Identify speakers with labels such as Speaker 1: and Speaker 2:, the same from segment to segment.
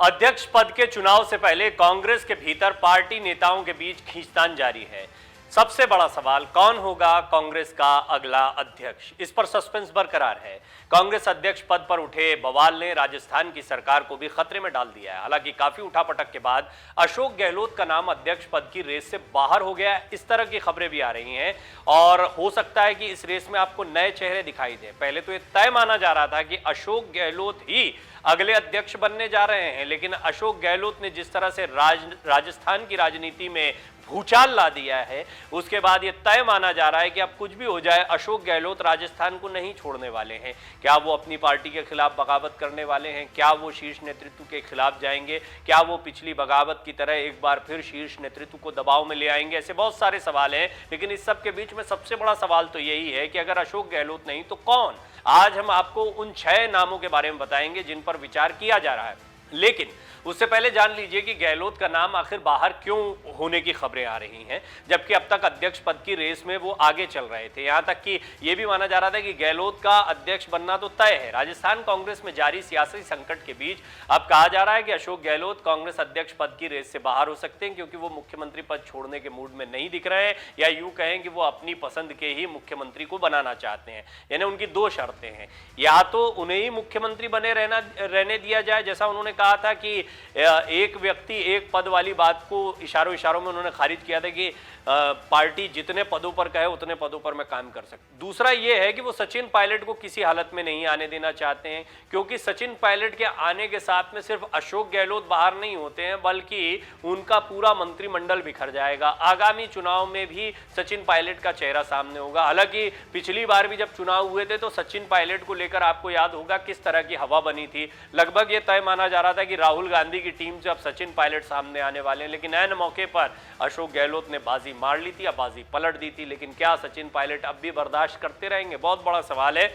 Speaker 1: अध्यक्ष पद के चुनाव से पहले कांग्रेस के भीतर पार्टी नेताओं के बीच खींचतान जारी है। सबसे बड़ा सवाल, कौन होगा कांग्रेस का अगला अध्यक्ष? इस पर सस्पेंस बरकरार है। कांग्रेस अध्यक्ष पद पर उठे बवाल ने राजस्थान की सरकार को भी खतरे में डाल दिया है। हालांकि काफी उठापटक के बाद अशोक गहलोत का नाम अध्यक्ष पद की रेस से बाहर हो गया है, इस तरह की खबरें भी आ रही हैं। और हो सकता है कि इस रेस में आपको नए चेहरे दिखाई दें। पहले तो यह तय माना जा रहा था कि अशोक गहलोत ही अगले अध्यक्ष बनने जा रहे हैं, लेकिन अशोक गहलोत ने जिस तरह से राजस्थान की राजनीति में भूचाल ला दिया है, उसके बाद यह तय माना जा रहा है कि अब कुछ भी हो जाए अशोक गहलोत राजस्थान को नहीं छोड़ने वाले हैं। क्या वो अपनी पार्टी के खिलाफ बगावत करने वाले हैं? क्या वो शीर्ष नेतृत्व के खिलाफ जाएंगे? क्या वो पिछली बगावत की तरह एक बार फिर शीर्ष नेतृत्व को दबाव में ले आएंगे? ऐसे बहुत सारे सवाल हैं, लेकिन इस सब के बीच में सबसे बड़ा सवाल तो यही है कि अगर अशोक गहलोत नहीं तो कौन? आज हम आपको उन 6 नामों के बारे में बताएंगे जिन पर विचार किया जा रहा है। लेकिन उससे पहले जान लीजिए कि गहलोत का नाम आखिर बाहर क्यों होने की खबरें आ रही हैं, जबकि अब तक अध्यक्ष पद की रेस में वो आगे चल रहे थे। यहां तक कि यह भी माना जा रहा था कि गहलोत का अध्यक्ष बनना तो तय है। राजस्थान कांग्रेस में जारी सियासी संकट के बीच अब कहा जा रहा है कि अशोक गहलोत कांग्रेस अध्यक्ष पद की रेस से बाहर हो सकते हैं, क्योंकि वो मुख्यमंत्री पद छोड़ने के मूड में नहीं दिख रहे हैं, या यूं कहें कि वो अपनी पसंद के ही मुख्यमंत्री को बनाना चाहते हैं। यानी उनकी 2 शर्तें हैं, या तो उन्हें ही मुख्यमंत्री बने रहने दिया जाए, जैसा उन्होंने कहा था कि एक व्यक्ति एक पद वाली बात को इशारों में उन्होंने खारिज किया था कि पार्टी जितने पदों पर कहे उतने पदों पर मैं काम कर सकता। दूसरा यह है कि वो सचिन पायलट को किसी हालत में नहीं आने देना चाहते हैं, क्योंकि सचिन पायलट के आने के साथ में सिर्फ अशोक गहलोत बाहर नहीं होते हैं, बल्कि उनका पूरा मंत्रिमंडल बिखर जाएगा। आगामी चुनाव में भी सचिन पायलट का चेहरा सामने होगा। हालांकि पिछली बार भी जब चुनाव हुए थे तो सचिन पायलट को लेकर आपको याद होगा किस तरह की हवा बनी थी। लगभग ये तय माना जा रहा था कि राहुल गांधी की टीम से अब सचिन पायलट सामने आने वाले हैं, लेकिन ऐन मौके पर अशोक गहलोत ने बाजी मार ली थी या बाजी पलट दी थी। लेकिन क्या सचिन पायलट अब भी बर्दाश्त करते रहेंगे? बहुत बड़ा सवाल है।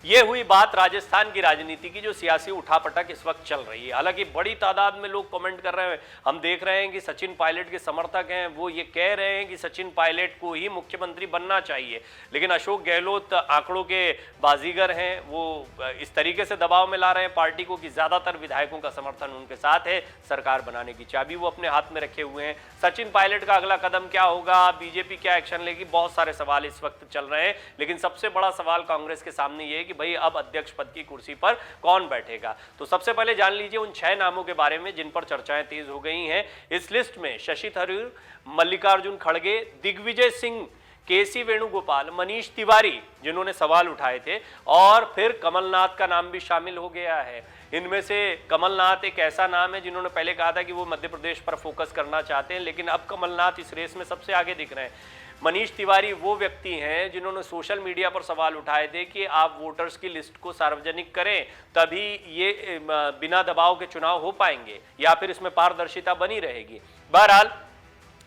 Speaker 1: यह हुई बात राजस्थान की राजनीति की जो सियासी उठापटक इस वक्त चल रही है। हालांकि बड़ी तादाद में लोग कमेंट कर रहे हैं, हम देख रहे हैं कि सचिन पायलट के समर्थक हैं, वो ये कह रहे हैं कि सचिन पायलट को ही मुख्यमंत्री बनना चाहिए। लेकिन अशोक गहलोत आंकड़ों के बाजीगर हैं, वो इस तरीके से दबाव में ला रहे हैं पार्टी को कि ज्यादातर विधायकों का समर्थन उनके साथ है, सरकार बनाने की चाबी वो अपने हाथ में रखे हुए हैं। सचिन पायलट का अगला कदम क्या होगा? बीजेपी क्या एक्शन लेगी? बहुत सारे सवाल इस वक्त चल रहे हैं, लेकिन सबसे बड़ा सवाल कांग्रेस के सामने ये है कि भाई अब अध्यक्ष पद की कुर्सी पर कौन बैठेगा। तो सबसे पहले जान लीजिए उन 6 नामों के बारे में जिन पर चर्चाएं तेज हो गई हैं। इस लिस्ट में शशि थरूर, मल्लिकार्जुन खड़गे, दिग्विजय सिंह, केसी वेणुगोपाल, मनीष तिवारी जिन्होंने सवाल उठाए थे, और फिर कमलनाथ का नाम भी शामिल हो गया है। इनमें से कमलनाथ एक ऐसा नाम है जिन्होंने पहले कहा था कि वो मध्य प्रदेश पर फोकस करना चाहते हैं, लेकिन अब कमलनाथ इस रेस में सबसे आगे दिख रहे हैं। मनीष तिवारी वो व्यक्ति हैं जिन्होंने सोशल मीडिया पर सवाल उठाए थे कि आप वोटर्स की लिस्ट को सार्वजनिक करें, तभी ये बिना दबाव के चुनाव हो पाएंगे, या फिर इसमें पारदर्शिता बनी रहेगी। बहरहाल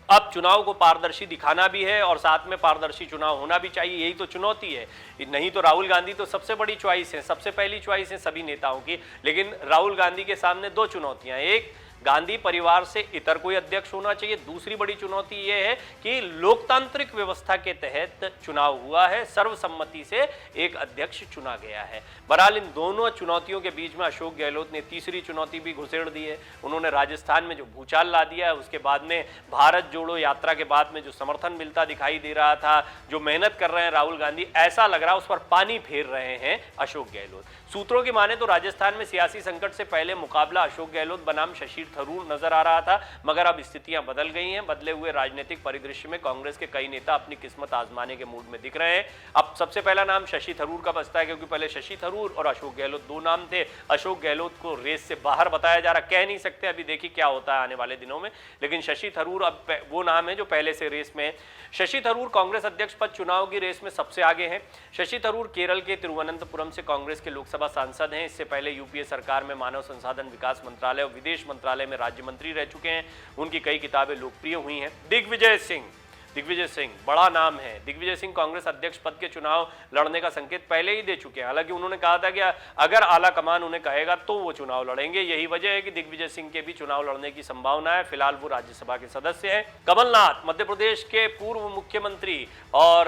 Speaker 1: अब चुनाव को पारदर्शी दिखाना भी है और साथ में पारदर्शी चुनाव होना भी चाहिए, यही तो चुनौती है। नहीं तो राहुल गांधी तो सबसे बड़ी चॉइस है, सबसे पहली चॉइस है सभी नेताओं की, लेकिन राहुल गांधी के सामने 2 चुनौतियां। एक, गांधी परिवार से इतर कोई अध्यक्ष होना चाहिए। दूसरी बड़ी चुनौती यह है कि लोकतांत्रिक व्यवस्था के तहत चुनाव हुआ है, सर्वसम्मति से एक अध्यक्ष चुना गया है। बहरहाल इन दोनों चुनौतियों के बीच में अशोक गहलोत ने तीसरी चुनौती भी घुसेड़ दी है। उन्होंने राजस्थान में जो भूचाल ला दिया है, उसके बाद में भारत जोड़ो यात्रा के बाद में जो समर्थन मिलता दिखाई दे रहा था, जो मेहनत कर रहे हैं राहुल गांधी, ऐसा लग रहा है उस पर पानी फेर रहे हैं अशोक गहलोत। सूत्रों की माने तो राजस्थान में सियासी संकट से पहले मुकाबला अशोक गहलोत बनाम शशि थरूर नजर आ रहा था, मगर अब स्थितियां बदल गई हैं। बदले हुए राजनीतिक परिदृश्य में कांग्रेस के कई नेता अपनी किस्मत आजमाने के मूड में दिख रहे हैं। अब सबसे पहला नाम शशि थरूर का बचता है, क्योंकि पहले शशि थरूर और अशोक गहलोत 2 नाम थे। अशोक गहलोत को रेस से बाहर बताया जा रहा, कह नहीं सकते, अभी देखिए क्या होता है आने वाले दिनों में, लेकिन शशि थरूर अब वो नाम है जो पहले से रेस में है। शशि थरूर कांग्रेस अध्यक्ष पद चुनाव की रेस में सबसे आगे हैं। शशि थरूर केरल के तिरुवनंतपुरम से कांग्रेस के लोकसभा सांसद हैं। इससे पहले यूपीए सरकार में मानव संसाधन विकास मंत्रालय और विदेश मंत्रालय में राज्य मंत्री रह चुके हैं। उनकी कई किताबें लोकप्रिय हुई हैं। दिग्विजय सिंह बड़ा नाम है। दिग्विजय सिंह कांग्रेस अध्यक्ष पद के चुनाव लड़ने का संकेत पहले ही दे चुके हैं। हालांकि उन्होंने कहा था कि अगर आला कमान उन्हें कहेगा तो वो चुनाव लड़ेंगे। यही वजह है कि दिग्विजय सिंह के भी चुनाव लड़ने की संभावना है। फिलहाल वो राज्यसभा के सदस्य हैं। कमलनाथ मध्य प्रदेश के पूर्व मुख्यमंत्री, और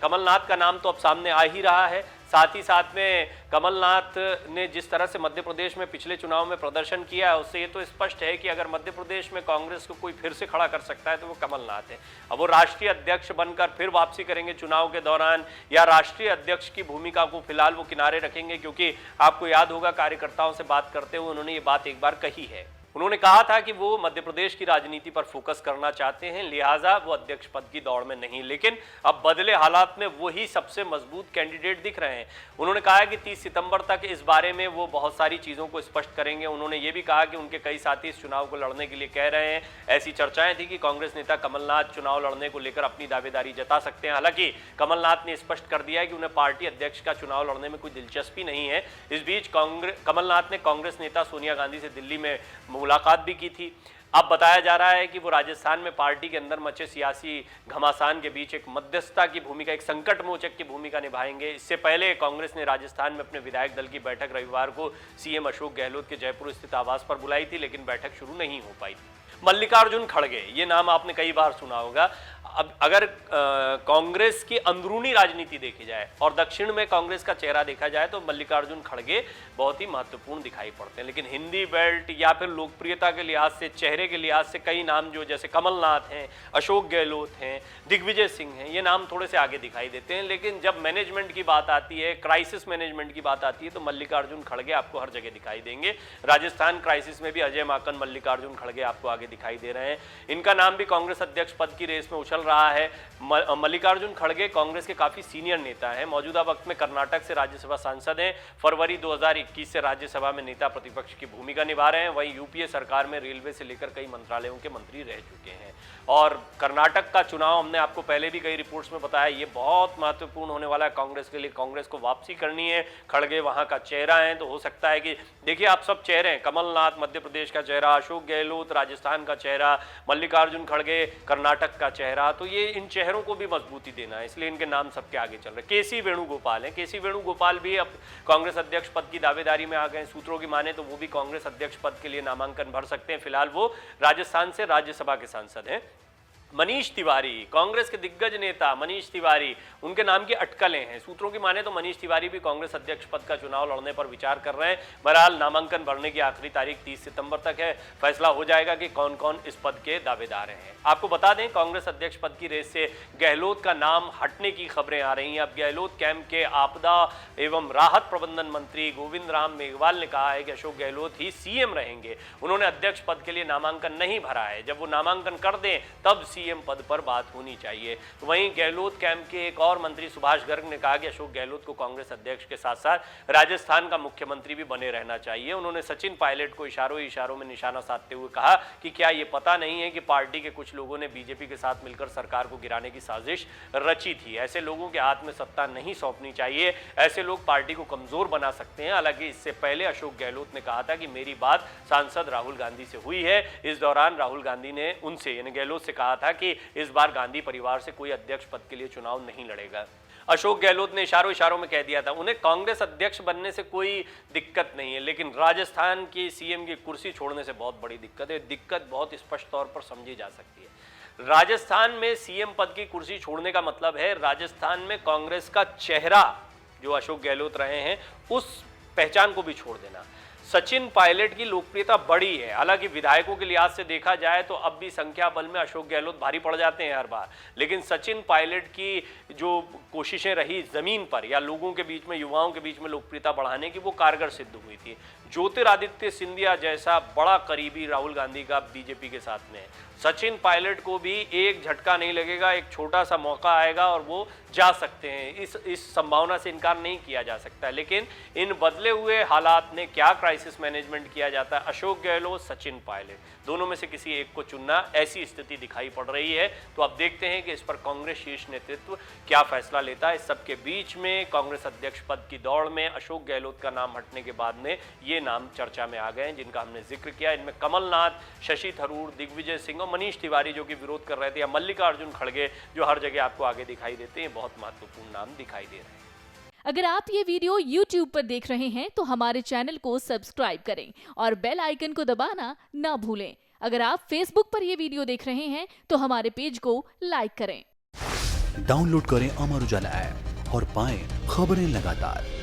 Speaker 1: कमलनाथ का नाम तो अब सामने आ ही रहा है। साथ ही साथ में कमलनाथ ने जिस तरह से मध्य प्रदेश में पिछले चुनाव में प्रदर्शन किया है, उससे ये तो स्पष्ट है कि अगर मध्य प्रदेश में कांग्रेस को कोई फिर से खड़ा कर सकता है तो वो कमलनाथ है। अब वो राष्ट्रीय अध्यक्ष बनकर फिर वापसी करेंगे चुनाव के दौरान, या राष्ट्रीय अध्यक्ष की भूमिका को फिलहाल वो किनारे रखेंगे, क्योंकि आपको याद होगा कार्यकर्ताओं से बात करते हुए उन्होंने ये बात एक बार कही है। उन्होंने कहा था कि वो मध्य प्रदेश की राजनीति पर फोकस करना चाहते हैं, लिहाजा वो अध्यक्ष पद की दौड़ में नहीं। लेकिन अब बदले हालात में वही सबसे मजबूत कैंडिडेट दिख रहे हैं। उन्होंने कहा कि 30 सितंबर तक इस बारे में वो बहुत सारी चीज़ों को स्पष्ट करेंगे। उन्होंने ये भी कहा कि उनके कई साथी इस चुनाव को लड़ने के लिए कह रहे हैं। ऐसी चर्चाएं थी कि कांग्रेस नेता कमलनाथ चुनाव लड़ने को लेकर अपनी दावेदारी जता सकते हैं। हालांकि कमलनाथ ने स्पष्ट कर दिया है कि उन्हें पार्टी अध्यक्ष का चुनाव लड़ने में कोई दिलचस्पी नहीं है। इस बीच कमलनाथ ने कांग्रेस नेता सोनिया गांधी से दिल्ली में मुलाकात भी की थी। अब बताया जा रहा है कि वो राजस्थान में पार्टी के अंदर मचे सियासी घमासान के बीच एक मध्यस्थता की भूमिका, एक संकट मोचक की भूमिका निभाएंगे। इससे पहले कांग्रेस ने राजस्थान में अपने विधायक दल की बैठक रविवार को सीएम अशोक गहलोत के जयपुर स्थित आवास पर बुलाई थी, लेकिन बैठक शुरू नहीं हो पाई। मल्लिकार्जुन खड़गे, ये नाम आपने कई बार सुना होगा। अब अगर कांग्रेस की अंदरूनी राजनीति देखी जाए और दक्षिण में कांग्रेस का चेहरा देखा जाए तो मल्लिकार्जुन खड़गे बहुत ही महत्वपूर्ण दिखाई पड़ते हैं। लेकिन हिंदी बेल्ट या फिर लोकप्रियता के लिहाज से, चेहरे के लिहाज से कई नाम जो जैसे कमलनाथ हैं, अशोक गहलोत हैं, दिग्विजय सिंह हैं, ये नाम थोड़े से आगे दिखाई देते हैं। लेकिन जब मैनेजमेंट की बात आती है, क्राइसिस मैनेजमेंट की बात आती है, तो मल्लिकार्जुन खड़गे आपको हर जगह दिखाई देंगे। राजस्थान क्राइसिस में भी अजय माकन, मल्लिकार्जुन खड़गे आपको आगे दिखाई दे रहे हैं। इनका नाम भी कांग्रेस अध्यक्ष पद की रेस में उछल रहा है। मल्लिकार्जुन खड़गे कांग्रेस के काफी सीनियर नेता हैं। मौजूदा वक्त में कर्नाटक से राज्यसभा सांसद हैं। फरवरी 2021 से राज्यसभा में नेता प्रतिपक्ष की भूमिका निभा रहे हैं। वहीं यूपीए सरकार में रेलवे से लेकर कई मंत्रालयों के मंत्री रह चुके हैं। और कर्नाटक का चुनाव हमने आपको पहले भी कई रिपोर्ट्स में बताया, ये बहुत महत्वपूर्ण होने वाला है कांग्रेस के लिए। कांग्रेस को वापसी करनी है, खड़गे वहां का चेहरा है, तो हो सकता है कि देखिए आप सब चेहरे हैं, कमलनाथ मध्य प्रदेश का चेहरा, अशोक गहलोत राजस्थान का चेहरा, मल्लिकार्जुन खड़गे कर्नाटक का चेहरा, तो ये इन चेहरों को भी मजबूती देना है, इसलिए इनके नाम सबके आगे चल रहे हैं। केसी वेणुगोपाल हैं, केसी वेणुगोपाल भी अब कांग्रेस अध्यक्ष पद की दावेदारी में आ गए। सूत्रों की माने तो वो भी कांग्रेस अध्यक्ष पद के लिए नामांकन भर सकते हैं। फिलहाल वो राजस्थान से राज्यसभा के सांसद हैं। मनीष तिवारी, कांग्रेस के दिग्गज नेता मनीष तिवारी, उनके नाम की अटकलें हैं। सूत्रों की माने तो मनीष तिवारी भी कांग्रेस अध्यक्ष पद का चुनाव लड़ने पर विचार कर रहे हैं। बहरहाल नामांकन भरने की आखिरी तारीख 30 सितंबर तक है। फैसला हो जाएगा कि कौन कौन इस पद के दावेदार हैं। आपको बता दें, कांग्रेस अध्यक्ष पद की रेस से गहलोत का नाम हटने की खबरें आ रही हैं। अब गहलोत कैंप के आपदा एवं राहत प्रबंधन मंत्री गोविंद राम मेघवाल ने कहा है कि अशोक गहलोत ही सीएम रहेंगे। उन्होंने अध्यक्ष पद के लिए नामांकन नहीं भरा है। जब वो नामांकन कर दें तब सीएम पद पर बात होनी चाहिए। तो वहीं गहलोत कैंप के एक और मंत्री सुभाष गर्ग ने कहा कि अशोक गहलोत को कांग्रेस अध्यक्ष के साथ साथ राजस्थान का मुख्यमंत्री भी बने रहना चाहिए। उन्होंने सचिन पायलट को इशारों में निशाना साधते हुए कहा कि क्या ये पता नहीं है कि पार्टी के कुछ लोगों ने बीजेपी के साथ मिलकर सरकार को गिराने की साजिश रची थी। ऐसे लोगों के हाथ में सत्ता नहीं सौंपनी चाहिए। ऐसे लोग पार्टी को कमजोर बना सकते हैं। हालांकि इससे पहले अशोक गहलोत ने कहा था कि मेरी बात सांसद राहुल गांधी से हुई है। इस दौरान राहुल गांधी ने उनसे यानी गहलोत से कहा था कि इस बार गांधी परिवार से कोई अध्यक्ष पद के लिए चुनाव नहीं लड़ेगा। अशोक गहलोत ने इशारों में कह दिया था उन्हें कांग्रेस अध्यक्ष बनने से कोई दिक्कत नहीं है, लेकिन राजस्थान की सीएम की कुर्सी छोड़ने से बहुत बड़ी दिक्कत है। दिक्कत बहुत स्पष्ट तौर पर समझी जा सकती है। राजस्थान में सीएम पद की कुर्सी छोड़ने का मतलब है राजस्थान में कांग्रेस का चेहरा जो अशोक गहलोत रहे हैं उस पहचान को भी छोड़ देना। सचिन पायलट की लोकप्रियता बड़ी है। हालांकि विधायकों के लिहाज से देखा जाए तो अब भी संख्या बल में अशोक गहलोत भारी पड़ जाते हैं हर बार, लेकिन सचिन पायलट की जो कोशिशें रही जमीन पर या लोगों के बीच में, युवाओं के बीच में लोकप्रियता बढ़ाने की, वो कारगर सिद्ध हुई थी। ज्योतिरादित्य सिंधिया जैसा बड़ा करीबी राहुल गांधी का बीजेपी के साथ में है। सचिन पायलट को भी एक झटका नहीं लगेगा, एक छोटा सा मौका आएगा और वो जा सकते हैं। इस संभावना से इनकार नहीं किया जा सकता। लेकिन इन बदले हुए हालात में क्या क्राइसिस मैनेजमेंट किया जाता है, अशोक गहलोत, सचिन पायलट, दोनों में से किसी एक को चुनना, ऐसी स्थिति दिखाई पड़ रही है। तो अब देखते हैं कि इस पर कांग्रेस शीर्ष नेतृत्व क्या फैसला लेता है। इस सबके बीच में कांग्रेस अध्यक्ष पद की दौड़ में अशोक गहलोत का नाम हटने के बाद में ये नाम चर्चा में आ गए हैं जिनका हमने जिक्र किया। इनमें कमलनाथ, शशि थरूर, दिग्विजय सिंह और मनीष तिवारी जो कि विरोध कर रहे थे, या मल्लिकार्जुन खड़गे जो हर जगह आपको आगे दिखाई देते हैं, बहुत महत्वपूर्ण नाम दिखाई दे रहे हैं।
Speaker 2: अगर आप ये वीडियो YouTube पर देख रहे हैं तो हमारे चैनल को सब्सक्राइब करें और बेल आइकन को दबाना ना भूलें। अगर आप Facebook पर ये वीडियो देख रहे हैं तो हमारे पेज को लाइक करें।
Speaker 3: डाउनलोड करें अमर उजाला ऐप और पाएं खबरें लगातार।